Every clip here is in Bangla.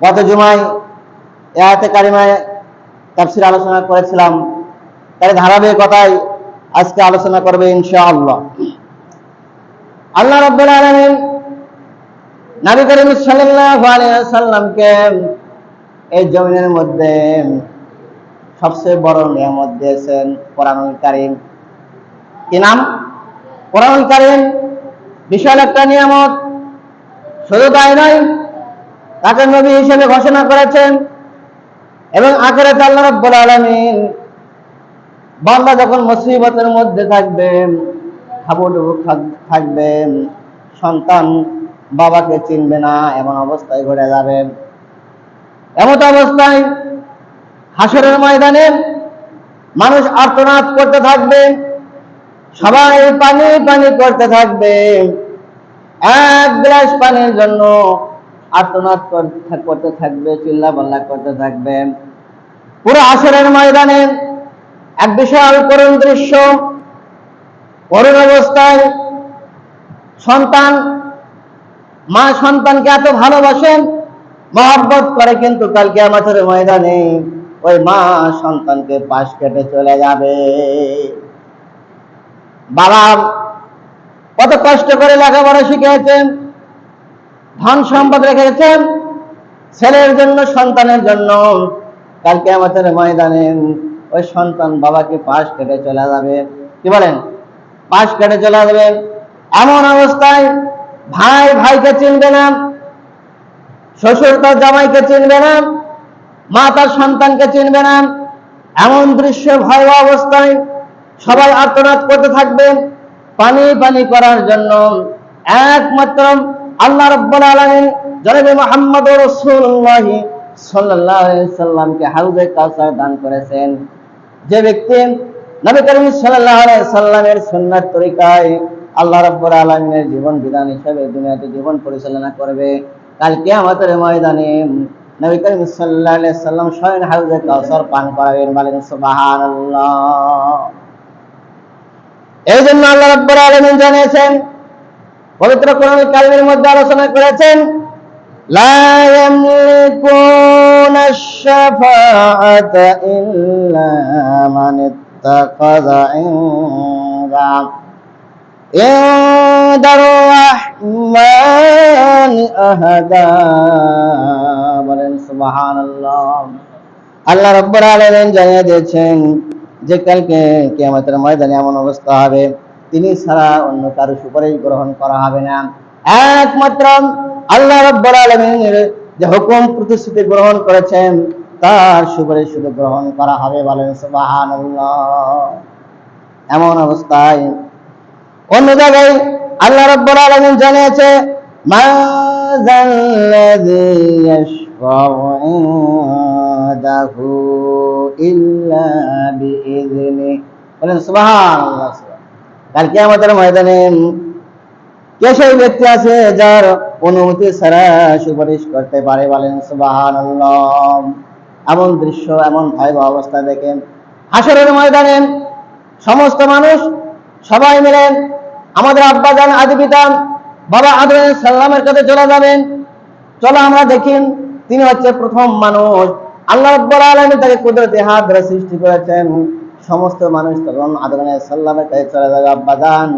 গত জুমায় আয়াতে কারিমায় তাফসীর আলোচনা করেছিলাম, তার ধারাবাহিকতায় আজকে আলোচনা করবে ইনশাআল্লাহ। আল্লাহ রাব্বুল আলামিন নবী করিম সাল্লাল্লাহু আলাইহি ওয়াসাল্লামকে এই জমিনের মধ্যে সবচেয়ে বড় নিয়ামত দিয়েছেন কোরআনুল কারীম। কি নাম? কোরআনুল কারীম। বিশাল একটা নিয়ামত। শুধু তাই নয়, তাকে নবী হিসেবে ঘোষণা করেছেন এবং আখিরাতে আল্লাহ রাব্বুল আলামিন বান্দা যখন মুসিবতের মধ্যে থাকবে, হাবুডুবু থাকবে, সন্তান বাবাকে চিনবে না, এমন অবস্থায় ঘটে যাবে। এমত অবস্থায় হাসরের ময়দানে মানুষ আর্তনাদ করতে থাকবে, সবাই পানি পানি করতে থাকবে, এক গ্লাস পানির জন্য আর্তনাদ করতে থাকবে, চিল্লাপাল্লা করতে থাকবে। পুরো হাসরের ময়দানে এক বিশাল করুণ দৃশ্য। করুণ অবস্থায় সন্তান, মা সন্তানকে এত ভালোবাসেন, মহব্বত করে, কিন্তু কাল কিয়ামতের ময়দানে ওই মা সন্তানকে পাশ কেটে চলে যাবে। বাবা কত কষ্ট করে লেখাপড়া শিখিয়েছেন, ধন সম্পদ রেখেছেন ছেলের জন্য, সন্তানের জন্য, কাল কিয়ামতের ময়দানে ওই সন্তান বাবাকে পাশ কেটে চলে যাবে। কি বলেন? পাশ কেটে চলে যাবে। এমন অবস্থায় ভাই ভাইকে চিনবে না, শ্বশুর তার জামাইকে চিনবে না, মা তার সন্তানকে চিনবে না। এমন দৃশ্য, ভয়াবহ অবস্থায় সবাই আর্তনাদ করতে থাকবে পানি পানি করার জন্য। একমাত্র আল্লাহ রাব্বুল আলামিন জনাবে মুহাম্মদুর রাসূলুল্লাহ সাল্লাল্লাহু আলাইহি সাল্লামকে হাউজে কাউসার দান করেছেন। যে ব্যক্তি নবী করিম সাল্লাল্লাহু আলাইহি সাল্লামের সুন্নাত তরিকায় আল্লাহ রাব্বুল আলামিনের জীবন বিধান হিসেবে দুনিয়াতে জীবন পরিচালনা করবে, কাল কিয়ামতের ময়দানে নবী করিম সাল্লাল্লাহু আলাইহি সাল্লাম স্বয়ং হাউজে কাউসার পান করাবেন। বলেন সুবহানাল্লাহ। এই জন্য আল্লাহ রাব্বুল আলামিন জানিয়েছেন, পবিত্র কোরআনুল কারীমের মধ্যে আলোচনা করেছেন, লা ইয়ামলিকুনা আশ-শাফাআতা ইল্লা মান ইত্তাখাযা ইনদার রাহমানি আহাদা। বলেন সুবহানাল্লাহ। আল্লাহ রাব্বুল আলামিন জানিয়ে দিয়েছেন যে কালকে কিয়ামতের ময়দানে এমন অবস্থা হবে, তিনি ছাড়া অন্য কারো সুপারিশ গ্রহণ করা হবে না। একমাত্র আল্লাহ রাব্বুল আলামিনের যে হুকুম প্রতিশ্রুতি গ্রহণ করেছেন, তার সুপারিশ শুধু গ্রহণ করা হবে। বলেন সুবহানাল্লাহ। এমন অবস্থায় অন্য জায়গায় আল্লাহ রাব্বুল আলামিন জানিয়েছে, মা যাল্লাযী ইয়াশফাউ ইনদাহু ইল্লা বিইযনিহি। বলেন সুবহানাল্লাহ। কাল কিয়ামতের ময়দানে কে সেই ব্যক্তি আছে যার অনুমতি ছাড়া সুপারিশ করতে পারে? বলেন সুবহানাল্লাহ। এমন দৃশ্য, এমন ভয়াবহ অবস্থা দেখেন হাসরের ময়দানে সমস্ত মানুষ সবাই মিলে আমাদের আব্বাজান আদি পিতা বাবা আদম আলাইহিস সালামের কাছে চলে যাবেন। চলো আমরা দেখি, তিনি হচ্ছে প্রথম মানুষ। আল্লাহ রাব্বুল আলামিন তাকে কুদরতি হাত ধরে সৃষ্টি করেছেন। সমস্ত মানুষ তখন আদম আলাইহিস সালামের কাছে চলে যাবে, আব্বাজান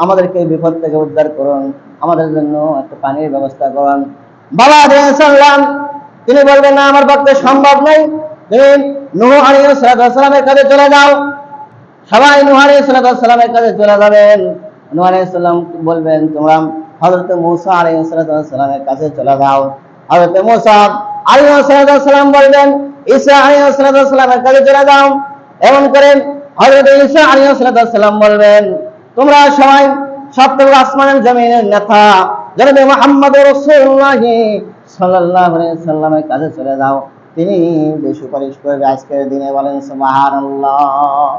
আমাদেরকে বিপদ থেকে উদ্ধার করুন, আমাদের জন্য একটা পানির ব্যবস্থা করুন। বাবা আদম আলাইহিস সালাম তিনি বলবেন, না, আমার পক্ষে সম্ভব নয়, তুমি নূহ আলাইহিস সালামের কাছে চলে যাও। সবাই নূহ আলাইহিস সালামের কাছে চলে যাবেন। নূহ আলাইহিস সালাম বলবেন, তোমরা হযরত মূসা আলাইহিস সালামের কাছে চলে যাও। হযরত মূসা আলাইহিস সালাম বলবেন, ঈসা আলাইহিস সালামের কাছে চলে যাও। এমন করে হযরত ঈসা আলাইহিস সালাম বলবেন, তোমরা সবাই সপ্তম আসমানের জমিনের নেতা জনাবে মুহাম্মদুর রাসূলুল্লাহ সাল্লাল্লাহু আলাইহি সাল্লামের কাছে চলে যাও, তিনি যে সুপারিশ করবে আজকের দিনে। বলেন সুবহানাল্লাহ।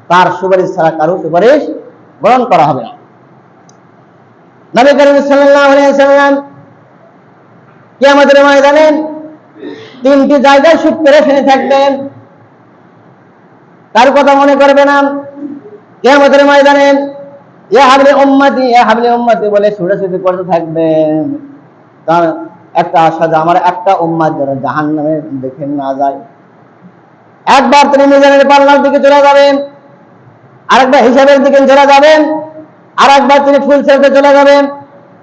তার সুপারিশ ছাড়া কারো সুপারিশ গ্রহণ করা হবে না। নবী করিম সাল্লাল্লাহু আলাইহি সাল্লাম কিয়ামতের ময়দানে তিনটি জায়গায় সুদ পেরেশানি থাকবেন, তার কথা মনে করবে না। কিয়ামতের ময়দানে ইয়া হাবলি উম্মতি, ইয়া হাবলি উম্মতি বলে ছুটাছুটি করতে থাকবেন। তার একটা আশা যে আমার একটা উম্মাত যেন জাহান্নামে দেখে না যায়। একবার তিনি মিজানের পাল্লার দিকে চলে যাবেন, আরেকবার হিসাবের দিকে চলে যাবেন, আর একবার তিনি ফুল ছেড়ে চলে যাবেন।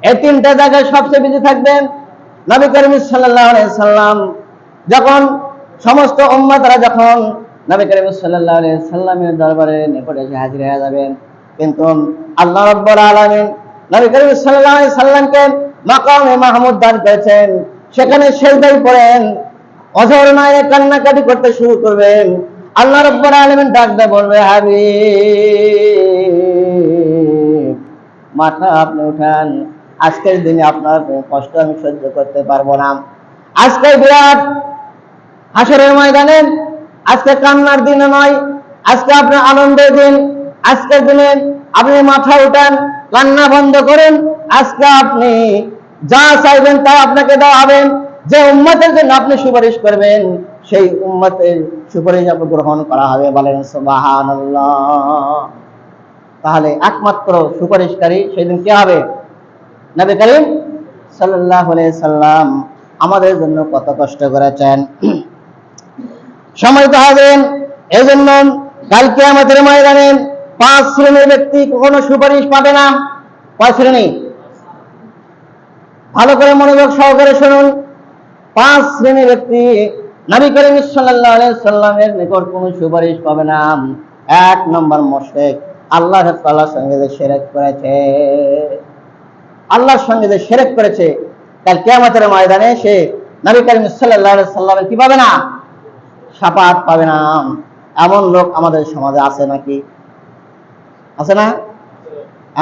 এই তিনটা জায়গায় সবচেয়ে বেশি থাকবেন। নবী করিম সাল্লাল্লাহু আলাইহি সাল্লাম যখন সমস্ত উম্মতরা যখন নবী করিম সাল্লাল্লাহু আলাইহি সাল্লামের দরবারে নিকটে এসে হাজির হয়ে যাবেন, কিন্তু আল্লাহ রাব্বুল আলামিন নবী করিম সাল্লাল্লাহু আলাইহি সাল্লামকে মাকামে মাহমুদ দান করেছেন। সেখানে সিজদায় পড়েন, অঝর নয় কান্নাকাটি করতে শুরু করবেন। আল্লাহ রাব্বুল আলামিন ডাক দিয়ে বলবে, হাবিব মাথা আপনি উঠান, আজকের দিনে আপনার কষ্ট আমি সহ্য করতে পারবো না। আজকে বিরাট হাসরের ময়দানে আজকে কান্নার দিন নয়, আজকে আপনার আনন্দের দিন। আজকের দিনে আপনি মাথা উঠান, কান্না বন্ধ করেন। আজকে আপনি যা চাইবেন তা আপনাকে দেওয়া হবে। যে উম্মতের জন্য আপনি সুপারিশ করবেন সেই উম্মতের সুপারিশ আপনি গ্রহণ করা হবে। বলেন সুবহানাল্লাহ। তাহলে একমাত্র সুপারিশকারী সেদিন কে হবে? নবী করিম সাল্লাল্লাহু আলাইহি সাল্লাম আমাদের জন্য কত কষ্ট করেছেন। সম্মানিত হাজিরিন, এই জন্য কাল কিয়ামতের ময়দানে 5 শ্রেণীর ব্যক্তি কখনো সুপারিশ পাবে না। কয় শ্রেণী? ভালো করে মনোযোগ সহকারে শুনুন। 5 শ্রেণীর ব্যক্তি নবী করিম সাল্লাল্লাহু আলাইহি সাল্লামের নিকট কোনো সুপারিশ পাবে না। 1 নম্বর মুশরিক, আল্লাহ তাআলার সঙ্গে যে শিরক করেছে, আল্লাহর সঙ্গে যে শিরক করেছে, কাল কিয়ামতের ময়দানে সে নবী করিম সাল্লাল্লাহু আলাইহি সাল্লামের কি পাবে না? শাফাআত পাবে না। এমন লোক আমাদের সমাজে আছে নাকি? আছে না?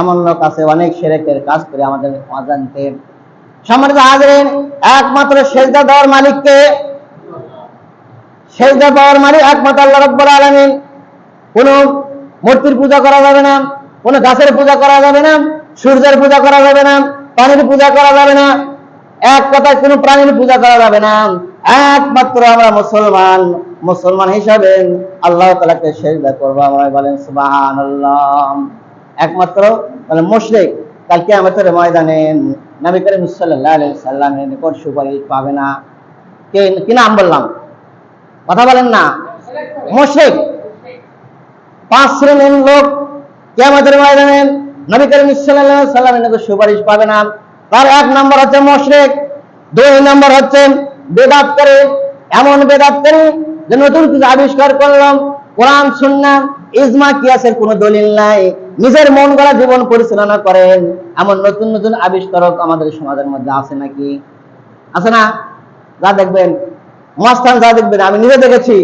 এমন লোক আছে, অনেক শিরকের কাজ করে আমাদের অজান্তে। সম্মানিত হাজিরিন, একমাত্র সিজদা দেওয়ার মালিককে, সিজদা দেওয়ার মালিক একমাত্র আল্লাহ রাব্বুল আলামিন। কোন মূর্তির পূজা করা যাবে না, কোন গাছের পূজা করা যাবে না, সূর্যের পূজা করা যাবে না, পানির পূজা করা যাবে না, এক কথায় কোন প্রাণীর পূজা করা যাবে না। একমাত্র আমরা মুসলমান হিসাবে আল্লাহ তাআলাকে সিজদা করব। আমরা বলেন সুবহানাল্লাহ। একমাত্র তাহলে মুশরিক কাল কিয়ামতের ময়দানে নবী করিম সাল্লাল্লাহু আলাইহি সাল্লামের নিকট সুপারিশ পাবে না। কি নাম বললাম? কথা বলেন না। মুশরিক। 5 শ্রেণীর লোক কিয়ামতের ময়দানে নবী করিম সাল্লাল্লাহু আলাইহি সাল্লামের নিকট সুপারিশ পাবে না। তার 1 নম্বর হচ্ছে মুশরিক, 2 নম্বর হচ্ছে বেদাতকারী। এমন বেদাতকারী যে নতুন কিছু আবিষ্কার করলাম, কোরআন সুন্নাহ ইজমা কিয়াসের কোনো দলিল নাই, নিজের মন গড়া জীবন পরিচালনা করেন। এমন নতুন নতুন আবিষ্কারক আমাদের সমাজের মধ্যে আছে নাকি? আছে না? যা দেখবেন মস্তান, যা দেখবেন, আমি নিজে দেখেছি,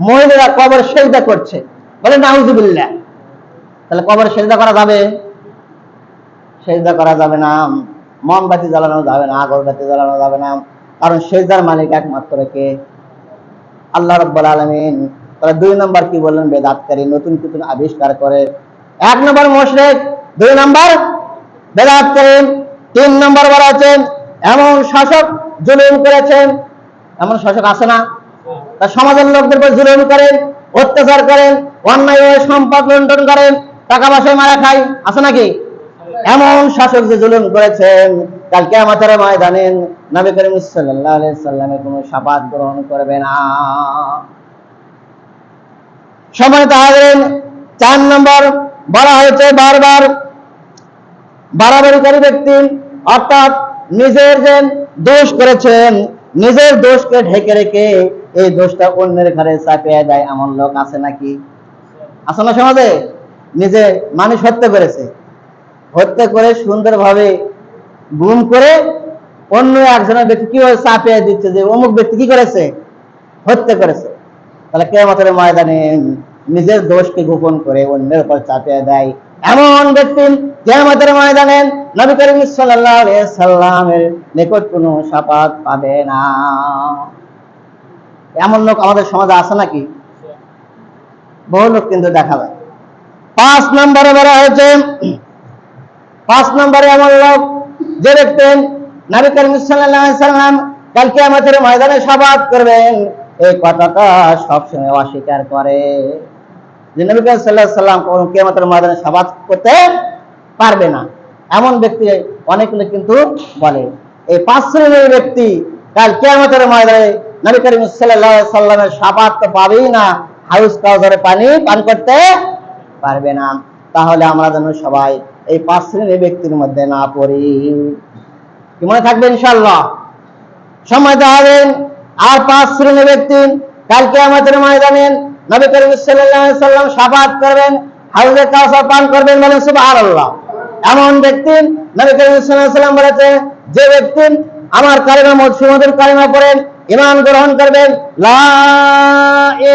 মহিলারা কবর সিজদা করছে। বলেন নাউজুবিল্লাহ। তাহলে কবর সিজদা করা যাবে? সিজদা করা যাবে না। মোমবাতি জ্বালানো যাবে না, আগরবাতি জ্বালানো যাবে না। কারণ সিজদার মালিক একমাত্র কে? আল্লাহ রাব্বুল আলামিন। তাহলে 2 নম্বর কি বললেন? বেদাতকারী, নতুন কিছু আবিষ্কার করে। 1 নম্বর মুশরিক, 2 নম্বর বেদাতকারী, 3 নম্বর বলা আছে এমন শাসক জুলুম করেছেন। এমন শাসক আছে না? তার সমাজের লোকদের উপর জুলুম করেন, অত্যাচার করেন, অন্যায়ভাবে সম্পদ লুণ্ঠন করেন, টাকা পয়সায় মারা খায়। আছে নাকি? এমন শাসক যে জুলুম করেছেন, কাল কিয়ামতের ময়দানে নবী করিম সাল্লাল্লাহু আলাইহি সাল্লামের কোনো শাফাআত গ্রহণ করবে না। সম্মানিত হাজিরিন, 4 নম্বর বলা হয়েছে বারবার বাড়াবাড়িকারী ব্যক্তি, অর্থাৎ নিজের যে দোষ করেছেন, নিজের দোষকে ঢেকে রেখে এই দোষটা অন্যের ঘাড়ে চাপিয়ে দেয়। এমন লোক আছে নাকি? আছে না সমাজে? নিজে মানুষ হত্যা করেছে, হত্যা করে সুন্দরভাবে গুম করে অন্য একজনের ব্যক্তি কি চাপিয়ে দিচ্ছে যে অমুক ব্যক্তি কি করেছে? হত্যা করেছে। তাহলে কিয়ামতের ময়দানে নিজের দোষকে গোপন করে অন্যের উপর চাপিয়ে দেয়। এমন ব্যক্তি কিয়ামতের ময়দানে নবী করিম সাল্লাল্লাহু আলাইহি সাল্লামের নিকট কোনো শাফাআত পাবে না। এমন লোক আমাদের সমাজে আছে নাকি? বহু লোক কিন্তু দেখা যায়। 5 নম্বরে বলা হয়েছে, 5 নম্বরে এমন লোক যে ব্যক্তি নবী করিম সাল্লাল্লাহু আলাইহি সাল্লাম কাল কিয়ামতের ময়দানে শাফাআত করবেন এই কথাটা সবসময় অস্বীকার করে যে নবী করিম সাল্লাল্লাহু আলাইহি সাল্লাম কোন কিয়ামতের ময়দানে শাফাআত করতে পারবে না। এমন ব্যক্তি অনেক লোক কিন্তু বলে। এই 5 শ্রেণীর ব্যক্তি কাল কিয়ামতের ময়দানে নবী করিম সাল্লাল্লাহু আলাইহি সাল্লামের শাফাআত তো পাবেই না, হাউজ কাউসারের পানি পান করতে পারবে না। তাহলে আমরা যেন সবাই এই 5 শ্রেণীর ব্যক্তির মধ্যে না পড়ি। কি মনে থাকবে ইনশাআল্লাহ? সময় দেওয়াবেন। আর 5 শ্রেণীর ব্যক্তি কাল কিয়ামতের ময়দানে নবী করিম সাল্লাল্লাহু আলাইহি সাল্লাম শাফাআত করবেন, হাউজে কাউসার পান করবেন, বলেন সুবহানাল্লাহ। এমন ব্যক্তি নবী করিম সাল্লাল্লাহু আলাইহি সাল্লাম বলেছে, যে ব্যক্তি আমার কালিমা মধুর কালিমা পড়েন, ঈমান গ্রহণ করবেন, লা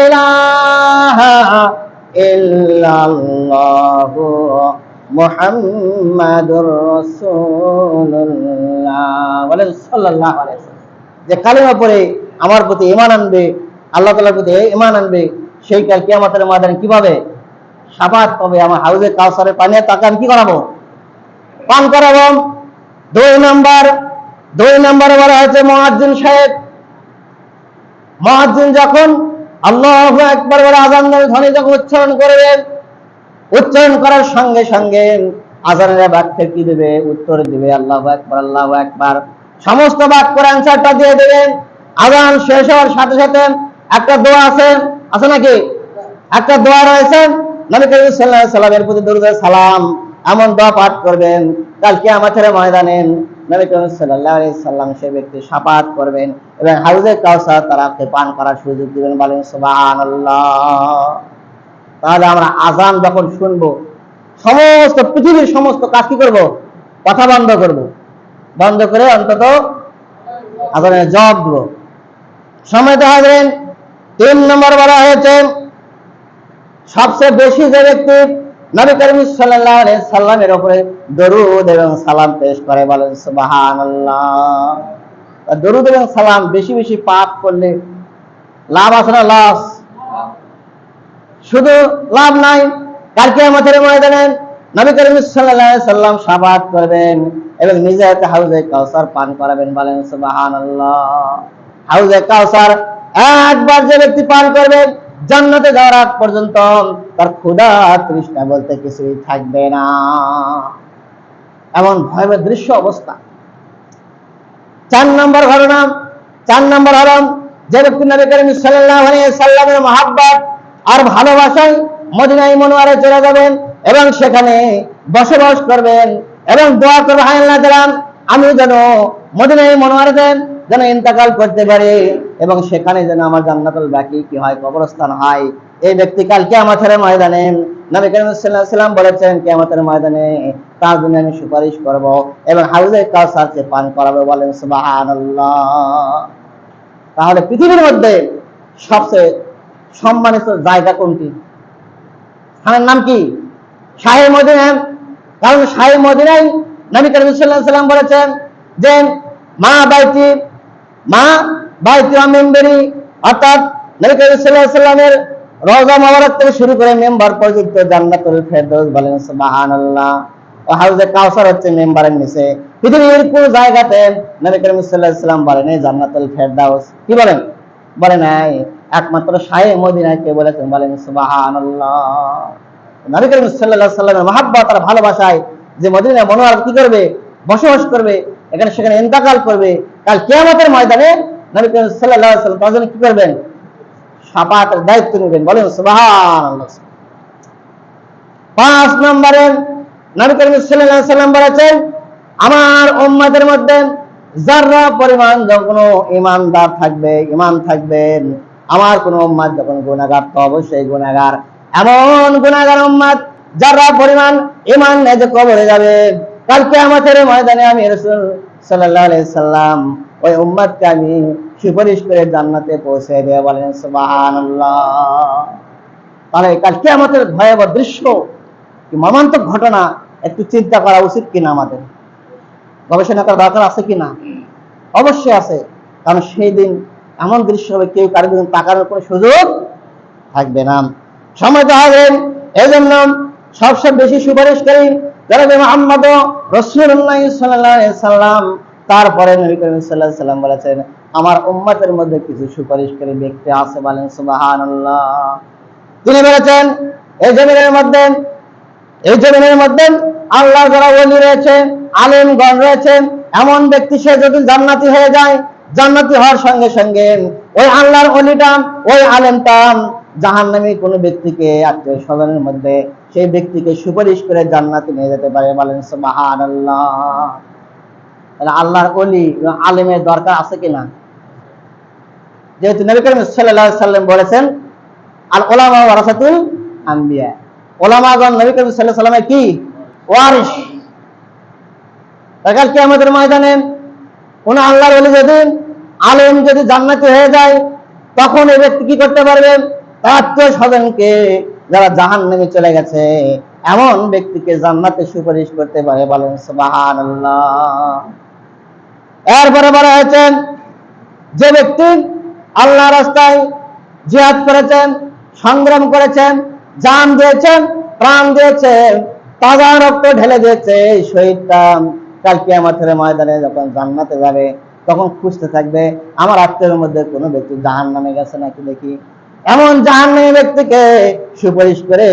ইলাহা ইল্লাল্লাহু মুহাম্মাদুর রাসূলুল্লাহ, বলেন সাল্লাল্লাহু আলাইহি ওয়াসাল্লাম। যে কালিমা পড়ে আমার প্রতি ঈমান আনবে, আল্লাহ তাআলার প্রতি ঈমান আনবে, সেই কাল কিয়ামতের ময়দানে কিভাবে শাফাআত পাবে? আমার হাউজে কাউসারের পানি তাকে আমি কি করাবো? পান করাবো। 2 নম্বরে বলা হয়েছে মুয়াজ্জিন সাহেব। মুয়াজ্জিন যখন আল্লাহু আকবার বলে আযানের ধ্বনি যখন উচ্চারণ করবেন, উচ্চারণ করার সঙ্গে সঙ্গে আযানের বাক্যে কি দেবে? উত্তর দিবে আল্লাহু আকবার, আল্লাহু আকবার। সমস্ত বাক্যের অ্যানসারটা দিয়ে দেবেন। আযান শেষ হওয়ার সাথে সাথে একটা দোয়া আছে নাকি? একটা দোয়া রয়েছে, নবী করিম সাল্লাল্লাহু আলাইহি সাল্লামের প্রতি দরুদ সালাম, এমন দোয়া পাঠ করবেন, কাল কিয়ামতের ময়দানে নবী করিম সাল্লাল্লাহু আলাইহি সাল্লাম সেই ব্যক্তি শাফাআত করবেন এবং হাউজে কাউসার তারাকে পান করার সুযোগ দিবেন, বলেন সুবহানাল্লাহ। তাহলে আমরা আযান যখন শুনবো, সমস্ত পৃথিবীর সমস্ত কাজ কি করব? কথা বন্ধ করব, বন্ধ করে অন্তত আযানের জবাব দেব। সময় দেখাবেন। 3 নম্বর বলা হয়েছে, সবচেয়ে বেশি যে ব্যক্তি নবী করিম সাল্লাল্লাহু আলাইহি সাল্লামের উপরে দরুদ এবং সালাম পেশ করে, বলেন সুবহানাল্লাহ। দরুদ এবং সালাম বেশি বেশি পাঠ করলে লাভ আছে না লস? শুধু লাভ নাই, কাল কিয়ামতের ময়দানে নবী করিম সাল্লাল্লাহু আলাইহি সাল্লাম শাফাআত করবেন এবং নিজে হাতে হাউজে কাউসার পান করাবেন, বলেন সুবহানাল্লাহ। হাউজে কাউসার একবার যে ব্যক্তি পান করবে, জান্নাতে যাওয়ার আগ পর্যন্ত তার ক্ষুধা তৃষ্ণা বলতে কিছুই থাকবে না। এমন ভয়াবহ দৃশ্য অবস্থা। 4 নম্বর ঘটনা, 4 নম্বর হলো যে ব্যক্তি নবী করিম সাল্লাল্লাহু আলাইহি সাল্লামের মহব্বত আর ভালোবাসায় মদিনায় মুনওয়ারে চলে যাবেন এবং সেখানে বসবাস করবেন এবং দোয়া করবেন, হায় আল্লাহ তাআলা, আমি যেন মদিনায় মুনওয়ারাতে যেন ইন্তেকাল করতে পারি এবং সেখানে যেন আমার জান্নাতুল বাকি কি হয়, কবরস্থান হয়। এই ব্যক্তি কাল কিয়ামতের ময়দানে নবী করিম সাল্লাল্লাহু আলাইহি সাল্লাম বলেছেন, কিয়ামতের ময়দানে তার জন্য আমি সুপারিশ করব এবং হাউজে কাউসারকে পান করাবো, বলেন সুবহানাল্লাহ। তাহলে পৃথিবীর মধ্যে সবচেয়ে সম্মানিত জায়গা কোনটি? স্থানের নাম কি? শাহে মদিনা। কারণ শাহে মদিনায় নবী করিম সাল্লাল্লাহু আলাইহি সাল্লাম বলেছেন যে মা বাইতি মিম্বরি, অর্থাৎ নবী করিম সাল্লাল্লাহু আলাইহি সাল্লামের রওজা মোবারক থেকে শুরু করে মেম্বার পর্যন্ত জান্নাতুল ফেরদৌস, বলেন সুবহানাল্লাহ। ও হাউজে কাউসার হচ্ছে মেম্বারের নিচে। পৃথিবীর কোন জায়গাতে নবী করিম সাল্লাল্লাহু আলাইহি সাল্লাম বলেন জান্নাতুল ফেরদৌস? কি বলেন? বলে নাই। একমাত্র শাহে মদিনায় কে বলেছেন, বলেন সুবহানাল্লাহ। নবী করিম সাল্লাল্লাহু আলাইহি সাল্লামের মহব্বত আর ভালোবাসায় যে মদিনা মুনওয়ারা কি করবে? বসবাস করবে, এখানে সেখানে ইন্তেকাল করবে, কাল কিয়ামতের ময়দানে নবী করিম সাল্লাল্লাহু আলাইহি সাল্লাম তার জন্য কি করবেন? শাফাআতের দায়িত্ব নেবেন, বলেন সুবহানাল্লাহ। 5 নম্বরে নবী করিম সাল্লাল্লাহু আলাইহি সাল্লাম বলেছেন, আমার উম্মতের মধ্যে যারা পরিমাণ যখন ঈমানদার থাকবে, ঈমান থাকবেন, আমার কোন উম্মত যখন গুনাহগার তো অবশ্যই গুনাহগার। এমন গুনাহগার উম্মত যারা পরিমাণ ঈমান নিয়ে যে কবরে যাবে, কাল কিয়ামতের ময়দানে আমি রাসূল সাল্লাল্লাহু আলাইহি সাল্লাম ওই উম্মতকে আমি সুপারিশ করে জান্নাতে পৌঁছে দেব, বলেন সুবহানাল্লাহ। তাহলে কাল কিয়ামতের ভয়াবহ দৃশ্য, কি মর্মান্তিক ঘটনা, একটু চিন্তা করা উচিত কিনা? আমাদের গবেষণা করার দরকার আছে কিনা? অবশ্যই আছে। কারণ সেই দিন এমন দৃশ্য হবে, কেউ কারো দিন তাকানোর কোনো সুযোগ থাকবে না। সময় তো হবে, এই জন্য সবচেয়ে বেশি সুপারিশ করি জনাবে মুহাম্মদ রাসূলুল্লাহ সাল্লাল্লাহু আলাইহি সাল্লাম। তারপরে নবী করিম সাল্লাল্লাহু আলাইহি সাল্লাম বলেছেন, আমার উম্মতের মধ্যে কিছু সুপারিশকারী ব্যক্তি আছে, বলেন সুবহানাল্লাহ। তিনি বলেছেন, এই জমিনের মধ্যে আল্লাহ যারা ওলি রয়েছেন, আলেমগণ রয়েছেন, এমন ব্যক্তি সে যদি জান্নাতি হয়ে যায়, জান্নাতি হওয়ার সঙ্গে সঙ্গে ওই আল্লাহর ওলিটা, ওই আলেমটা জাহান্নামী কোনো ব্যক্তিকে আত্মীয় স্বজনের মধ্যে সেই ব্যক্তিকে সুপারিশ করে জান্নাতে নিয়ে যেতে পারে। বলেন সুবহানাল্লাহ। তাহলে আল্লাহর ওলি আলেমের দরকার আছে কিনা? যেহেতু নবী করিম সাল্লাল্লাহু আলাইহি সাল্লাম বলেছেন আল উলামা ওয়ারাসাতুল আম্বিয়া, উলামাগণ নবী করিম সাল্লাল্লাহু আলাইহি সাল্লামের কি ওয়ারিস। কাল কিয়ামতের ময়দানে কোন আল্লাহর ওলি যদি আলেম যদি জান্নাতি হয়ে যায়, তখন এই ব্যক্তি কি করতে পারবে? তার আত্মীয় স্বজনকে যারা জাহান্নামে চলে গেছে এমন ব্যক্তিকে জান্নাতে সুপারিশ করতে পারে। বলেন সুবহানাল্লাহ। এরপরে বলা হয়েছে যে ব্যক্তি আল্লাহর রাস্তায় জিহাদ করেছেন, সংগ্রাম করেছেন, জান দিয়েছেন, প্রাণ দিয়েছেন, তাজা রক্ত ঢেলে দিয়েছে, শহীদটা কাল কিয়ামতের ময়দানে যখন জান্নাতে যাবে তখন খুঁজতে থাকবে আমার আত্মীয়ের মধ্যে কোনো ব্যক্তি জাহান্নামে গেছে নাকি দেখি। এমন জাহান্নামী ব্যক্তিকে সুপারিশ করে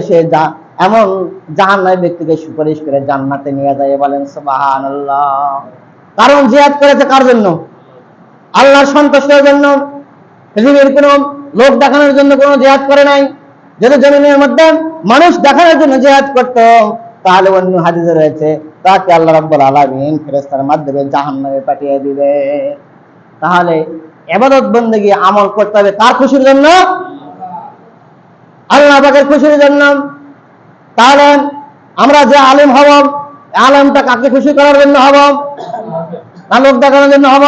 এমন জাহান্নামী ব্যক্তিকে সুপারিশ করে জান্নাতে নিয়ে যায়। বলেন সুবহানাল্লাহ। কারণ জিহাদ করেছে কার জন্য? আল্লাহর সন্তুষ্টির জন্য। পৃথিবীর কোন লোক দেখানোর জন্য কোনো জিহাদ করে নাই। যদি জমিনের মধ্যে মানুষ দেখানোর জন্য জিহাদ করত, তাহলে অন্য হাদিসে রয়েছে তাকে আল্লাহ রাব্বুল আলামিন ফেরেশতার মাধ্যমে জাহান্নামে পাঠিয়ে দিবে। তাহলে ইবাদত বন্দেগী আমল করতে হবে কার খুশির জন্য? আল্লাহ পাকের খুশির জন্য। তাহলে আমরা যে আলেম হব, আলেমটা কাকে খুশি করার জন্য হব না লোক দেখানোর জন্য হব?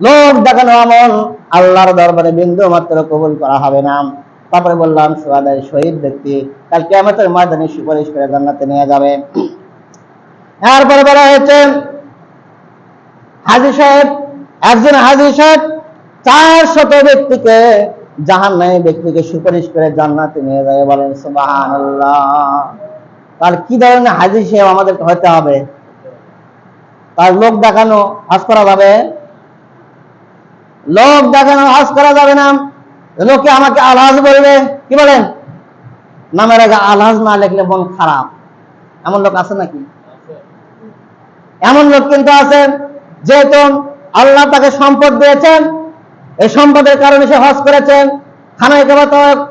লোক দেখানো আমল আল্লাহর দরবারে বিন্দু মাত্র কবুল করা হবে না। তারপরে বললাম সুহাদায় শহীদ ব্যক্তি কাল কিয়ামতের ময়দানে সুপারিশ করে জান্নাতে নিয়ে যাবে। এরপরে বলা হয়েছে হাজী সাহেব, একজন হাজী সাহেব 400 ব্যক্তিকে জাহান্নামী ব্যক্তিকে সুপারিশ করে জান্নাতে নিয়ে যাবে। বলেন সুবহানাল্লাহ। তার কি ধরনের হাজী সাহেব আমাদেরকে হতে হবে? তার লোক দেখানো হজ করা যাবে? লোক দেখানো হজ করা যাবে না। লোকে আমাকে আলহাজ বলবে, কি বলেন? নামের আগে আলহাজ না লিখলে মন খারাপ, এমন লোক আছে নাকি? এমন লোক কিন্তু আছে, যেহেতু আল্লাহ তাকে সম্পদ দিয়েছেন, এই সম্পদের কারণে সে হজ করেছেন, খানায় কাবা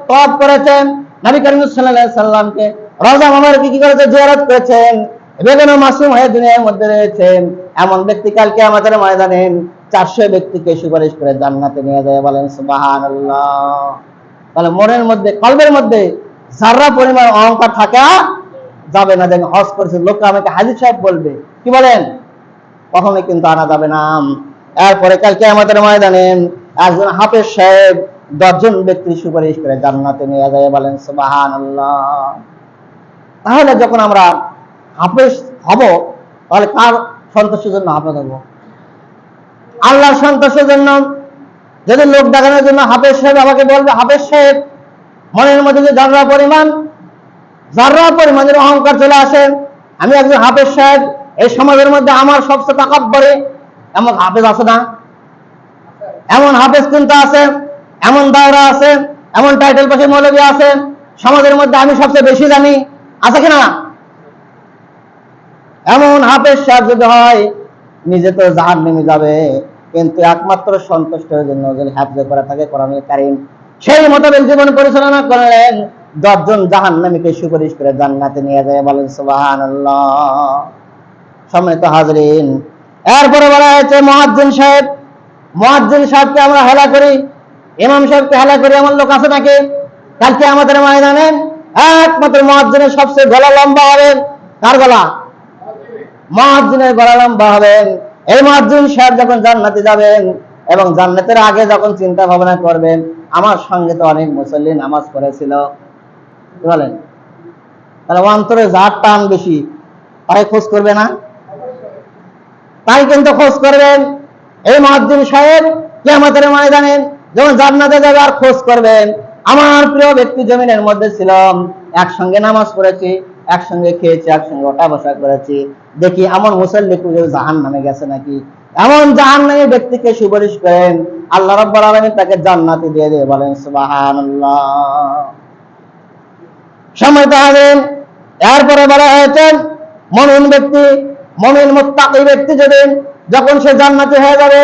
তওয়াফ করেছেন, নবী করিম সাল্লাল্লাহু আলাইহি সাল্লামকে রওজা মুবারকে কি করেছে? জিয়ারত করেছেন, বেগুন মাসুম হয়ে দুনিয়ার মধ্যে রয়েছেন। এমন ব্যক্তি কাল কিয়ামতের ময়দানে 400 ব্যক্তিকে সুপারিশ করে জান্নাতে নিয়ে যায়। বলেন সুবহানাল্লাহ। তাহলে মনের মধ্যে, কলবের মধ্যে যারা পরিমাণ অহংকার থাকা যাবে না। যেন হজ করেছে লোক আমাকে হাজী সাহেব বলবে, কি বলেন? কখনোই কিন্তু আনা যাবে না। এরপরে কাল কিয়ামতের ময়দানে একজন হাফেজ সাহেব 10 জন ব্যক্তি সুপারিশ করে জান্নাতে নিয়ে যায়। বলেন সুবহানাল্লাহ। তাহলে যখন আমরা হাফেজ হব, তাহলে কার সন্তোষের জন্য হাফেজ হব? আল্লাহর সন্তোষের জন্য। যদি লোক দেখানোর জন্য হাফেজ সাহেব আমাকে বলবে, হাফেজ সাহেব, মনের মধ্যে যে যারা পরিমাণের অহংকার চলে আসে, আমি একজন হাফেজ সাহেব, এই সমাজের মধ্যে আমার সবচেয়ে তাকাব্বরে, এমন হাফেজ আছে না? এমন হাফেজ কিন্তু আছে, এমন দাওরা আছে, এমন টাইটেল পাশে মৌলবী আছে, সমাজের মধ্যে আমি সবচেয়ে বেশি জানি, আছে কিনা? এমন হাফেজ সাহেব যদি হয়, নিজে তো জাহান্নামে যাবে, কিন্তু একমাত্র সন্তুষ্টের জন্য যদি হাফেজ করা থাকে কোরআনুল কারীম, সেই মোতাবেক জীবন পরিচালনা করলেন, 10 জন জাহান্নামীকে সুপারিশ করে জান্নাতে নিয়ে যায়। বলেন সুবহানাল্লাহ। সম্মানিত হাজরিন, এরপরে বলা হয়েছে মুয়াজ্জিন সাহেব। মুয়াজ্জিন সাহেবকে আমরা হেলা করি, ইমাম সাহেবকে হেলা করি, এমন লোক আছে নাকি? কালকে আমাদের ময়দানে একমাত্র মুয়াজ্জিনের সবচেয়ে গলা লম্বা হবে। কার গলা? মুয়াজ্জিনের গলা লম্বা হবে। এই মুয়াজ্জিন সাহেব যখন জান্নাতে যাবেন এবং জান্নাতের আগে যখন চিন্তা ভাবনা করবেন, আমার সঙ্গে তো অনেক মুসল্লি নামাজ পড়েছিল, কি বলেন? তাহলে অন্তরে যার টান বেশি, তাই খোঁজ করবে না? তাই কিন্তু খোঁজ করবেন। এই মুয়াজ্জিন সাহেব কিয়ামতের ময়দানে যখন জান্নাতে যাবে আর খোঁজ করবেন, আমার প্রিয় ব্যক্তি জমিনের মধ্যে ছিল, একসঙ্গে নামাজ পড়েছি, একসঙ্গে খেয়েছি, একসঙ্গে ওঠা বসা করেছি, দেখি এমন মুসল্লি কেউ জাহান্নামে গেছে নাকি। এমন জাহান্নামী ব্যক্তিকে সুপারিশ করেন, আল্লাহ রাব্বুল আলামিন তাকে জান্নাতে দিয়ে দেয়। বলেন সুবহানাল্লাহ। সম্মানিত হাজিরিন, এরপরে বলা হয়েছে মুমিন ব্যক্তি, মুমিন মুত্তাকি ব্যক্তি যদি যখন সে জান্নাতি হয়ে যাবে,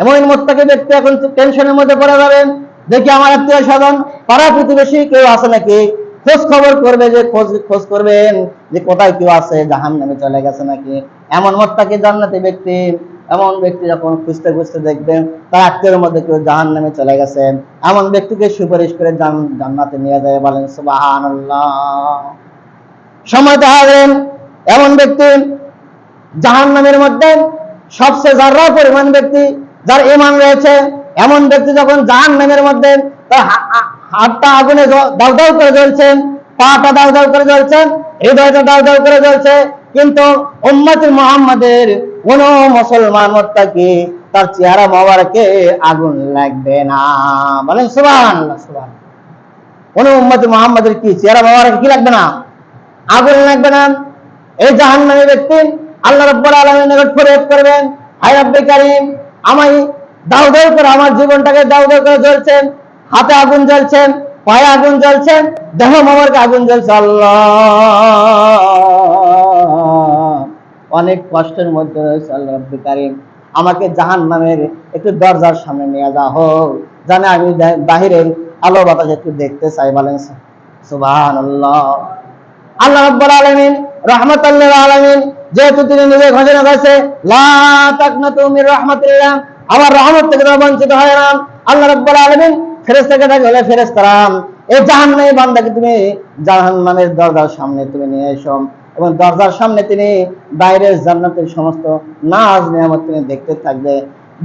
এমন মুত্তাকি ব্যক্তি এখন টেনশনের মধ্যে পড়ে যাবেন, দেখি আমার আত্মীয় স্বজন পাড়া প্রতিবেশী কেউ আছে নাকি, খোঁজ খবর করবে, যে খোঁজ করবেন যে কোথায় কেউ আছে জাহান্নামে চলে গেছে নাকি। এমন মুত্তাকি জান্নাতি ব্যক্তি, এমন ব্যক্তি যখন খুঁজতে খুঁজতে দেখবেন তার আত্মীয়ের মধ্যে কেউ জাহান্নামে চলে গেছে, এমন ব্যক্তিকে সুপারিশ করে জান্নাতে নিয়ে যায়। বলেন সুবহানাল্লাহ। সময় হাজিরিন, এমন ব্যক্তি জাহান্নামের মধ্যে সবচেয়ে যারা পরিমাণ ব্যক্তি যার ঈমান রয়েছে, এমন ব্যক্তি যখন জাহান্নামের মধ্যে তার হাতটা আগুনে দাউ দাউ করে জ্বলছে, পাটা দাউ দাউ করে জ্বলছে, হৃদয়টা দাউ দাউ করে জ্বলছে, কিন্তু উম্মতে মুহাম্মাদের কোন মুসলমান মুত্তাকি তার চেহারা মোবারকে আগুন লাগবে না। বলেন সুবহানাল্লাহ। সুবহানাল্লাহ। কোন উম্মতে মুহাম্মাদের কি চেহারা মোবারকে কি লাগবে না? আগুন লাগবে না। এই জাহান্নামী ব্যক্তি আল্লাহ রাব্বুল আলামিনের নিকট ফরিয়াদ করবেন, হায় রব্বে কারীম, আমায় দাউ দাউ করে আমার জীবনটাকে দাউ দাউ করে জ্বলছে, হাতে আগুন জ্বলছে, পায়ে আগুন জ্বলছে, দেহ মোবারকে আগুন জ্বলছে, আল্লাহ অনেক কষ্টের মধ্যে রয়েছে, আল্লাহ রব্বে কারীম আমাকে জাহান্নামের একটু দরজার সামনে নিয়ে যাও হোক, জানে আমি বাহিরের আলো বাতাস একটু দেখতে চাই। বলেন সুবহানাল্লাহ। আল্লাহ রাব্বুল আলামিন রাহমাতাল লিল আলামিন, যেহেতু তিনি নিজে ঘোষণা করেছে লা তাকনাতু মির রাহমাতিল্লাহ, আমার রহমত থেকে তোমরা বঞ্চিত হয় না। আল্লাহ রাব্বুল আলামিন ফেরেশতাকে ডাকে, বলে ফেরেশতারা এই জাহান্নামী বান্দাকে তুমি জাহান্নামের দরজার সামনে তুমি নিয়ে এসো, এবং দরজার সামনে তিনি বাইরের জান্নাতের সমস্ত নাজ নিয়ামত তিনি দেখতে থাকবে।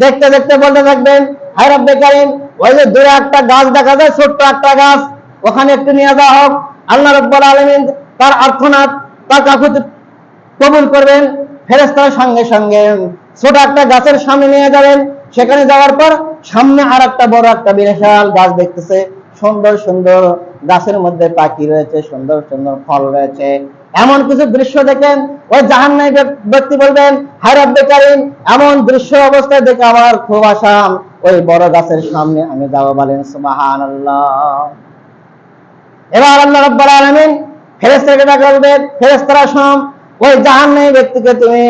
দেখতে দেখতে বলতে থাকবেন, হায় রব্বে কারীম, ওই যে দূরে একটা গাছ দেখা যায়, ছোট্ট একটা গাছ, ওখানে একটু নিয়ে যাওয়া হোক। আল্লাহ রাব্বুল আলামিন তার আর্তনাদ, তার কাকুতি কবুল করবেন। ফেরেশতারা সঙ্গে সঙ্গে ছোট একটা গাছের সামনে নিয়ে যাবেন। সেখানে যাওয়ার পর সামনে আর একটা বড় একটা বিশাল গাছ দেখতেছে, সুন্দর সুন্দর গাছের মধ্যে পাখি রয়েছে, সুন্দর সুন্দর ফল রয়েছে। এমন কিছু দৃশ্য দেখেন, ওই জাহান্নামী ব্যক্তি বলবেন, হায় রব্বে কারীম, এমন দৃশ্য অবস্থায় দেখে আমার খুব আশা ওই বড় গাছের সামনে আমি যাব। বলেন সুবহানাল্লাহ। এবার আল্লাহ রাব্বুল আলামিন ফেরেশতাকে ডাকে, বলবে ফেরেশতারা শোনো, ওই জাহান্নামী ব্যক্তিকে তুমি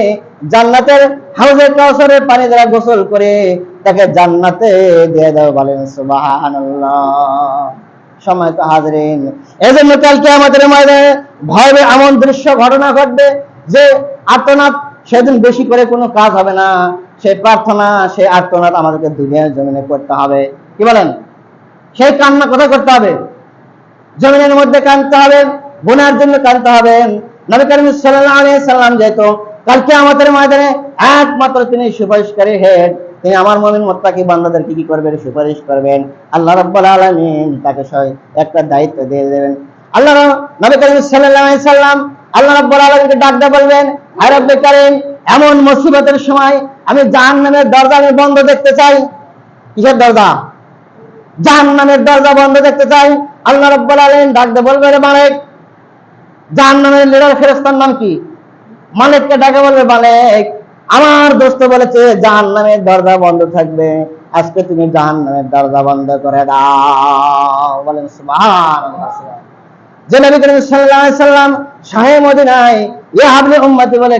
জান্নাতের হাউজে কাউসারের পানি দ্বারা গোসল করে তাকে জান্নাতে দিয়ে দাও। বলেন সুবহানাল্লাহ। সময় তো হাজিরিন, এজন্য কাল কিয়ামতের ময়দানে ভয়াবহ এমন দৃশ্য ঘটনা ঘটবে যে আর্তনাদ সেদিন বেশি করে কোনো কাজ হবে না। সেই প্রার্থনা, সেই আর্তনাদ আমাদেরকে দুনিয়ার জমিনে করতে হবে। কি বলেন? সেই কান্না কোথায় করতে হবে? জমিনের মধ্যে কাঁদতে হবে, গুনার জন্য কাঁদতে হবে। নবী করিম সাল্লাল্লাহু আলাইহি সাল্লাম যেহেতু কাল কিয়ামতের ময়দানে একমাত্র তিনি সুপারিশকারী হেড, তিনি আমার মুমিন মুত্তাকি বান্দাদেরকে কি করবেন? সুপারিশ করবেন। আল্লাহ রাব্বুল আলামিন তাকে একটা দায়িত্ব দিয়ে দেবেন। আল্লাহ নবী করিম সাল্লাল্লাহু আলাইহি সাল্লাম আল্লাহ রাব্বুল আলামিনকে ডাকতে বলবেন, হে রব্বে কারীম, এমন মুসিবতের সময় আমি জাহান্নামের দরজা আমি বন্ধ দেখতে চাই। কিসের দরজা? জাহান্নামের দরজা বন্ধ দেখতে চাই। আল্লাহ রাব্বুল আলামিন ডাকতে বলবেন, মালিক, জাহান্নামের লিডার ফেরেশতার নাম কি? মালিককে ডাকে বলবে, মালিক, আমার দোস্ত বলেছে জাহান্নামের দরজা বন্ধ থাকবে, আজকে তুমি জাহান্নামের দরজা বন্ধ করে দাও। বলেন সুবহানাল্লাহ। যে নবী করিম সাল্লাল্লাহু আলাইহি সাল্লাম শাহে মদিনায় ইয়া হাবলি উম্মতি বলে